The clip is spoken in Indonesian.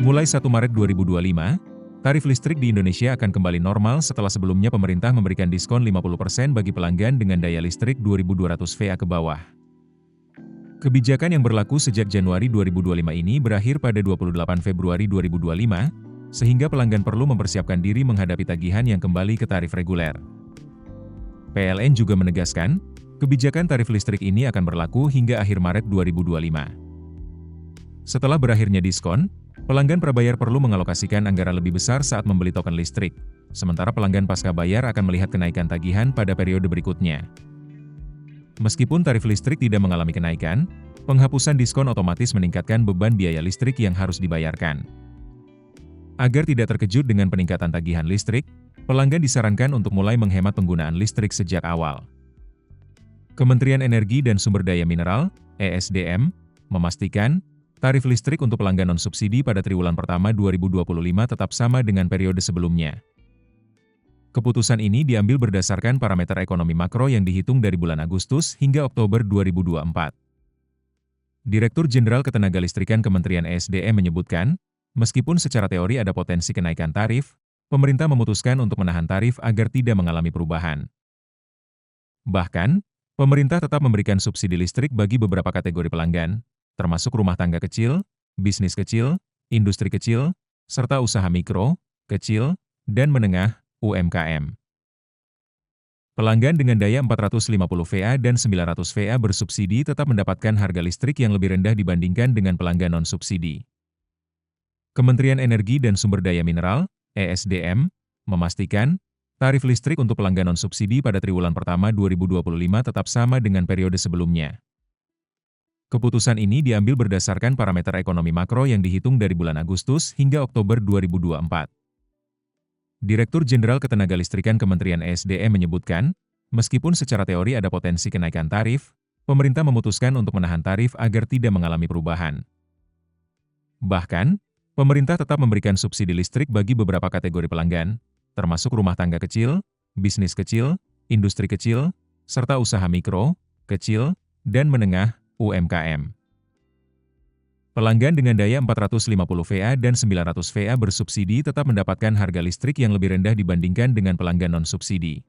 Mulai 1 Maret 2025, tarif listrik di Indonesia akan kembali normal setelah sebelumnya pemerintah memberikan diskon 50% bagi pelanggan dengan daya listrik 2.200 VA ke bawah. Kebijakan yang berlaku sejak Januari 2025 ini berakhir pada 28 Februari 2025, sehingga pelanggan perlu mempersiapkan diri menghadapi tagihan yang kembali ke tarif reguler. PLN juga menegaskan, kebijakan tarif listrik ini akan berlaku hingga akhir Maret 2025. Setelah berakhirnya diskon, pelanggan prabayar perlu mengalokasikan anggaran lebih besar saat membeli token listrik, sementara pelanggan pasca bayar akan melihat kenaikan tagihan pada periode berikutnya. Meskipun tarif listrik tidak mengalami kenaikan, penghapusan diskon otomatis meningkatkan beban biaya listrik yang harus dibayarkan. Agar tidak terkejut dengan peningkatan tagihan listrik, pelanggan disarankan untuk mulai menghemat penggunaan listrik sejak awal. Kementerian Energi dan Sumber Daya Mineral, ESDM, memastikan, tarif listrik untuk pelanggan non-subsidi pada triwulan pertama 2025 tetap sama dengan periode sebelumnya. Keputusan ini diambil berdasarkan parameter ekonomi makro yang dihitung dari bulan Agustus hingga Oktober 2024. Direktur Jenderal Ketenagalistrikan Kementerian ESDM menyebutkan, meskipun secara teori ada potensi kenaikan tarif, pemerintah memutuskan untuk menahan tarif agar tidak mengalami perubahan. Bahkan, pemerintah tetap memberikan subsidi listrik bagi beberapa kategori pelanggan, termasuk rumah tangga kecil, bisnis kecil, industri kecil, serta usaha mikro, kecil, dan menengah, UMKM. Pelanggan dengan daya 450 VA dan 900 VA bersubsidi tetap mendapatkan harga listrik yang lebih rendah dibandingkan dengan pelanggan non-subsidi. Kementerian Energi dan Sumber Daya Mineral, ESDM, memastikan, tarif listrik untuk pelanggan non-subsidi pada triwulan pertama 2025 tetap sama dengan periode sebelumnya. Keputusan ini diambil berdasarkan parameter ekonomi makro yang dihitung dari bulan Agustus hingga Oktober 2024. Direktur Jenderal Ketenagalistrikan Kementerian ESDM menyebutkan, meskipun secara teori ada potensi kenaikan tarif, pemerintah memutuskan untuk menahan tarif agar tidak mengalami perubahan. Bahkan, pemerintah tetap memberikan subsidi listrik bagi beberapa kategori pelanggan, termasuk rumah tangga kecil, bisnis kecil, industri kecil, serta usaha mikro, kecil, dan menengah, UMKM. Pelanggan dengan daya 450 VA dan 900 VA bersubsidi tetap mendapatkan harga listrik yang lebih rendah dibandingkan dengan pelanggan non-subsidi.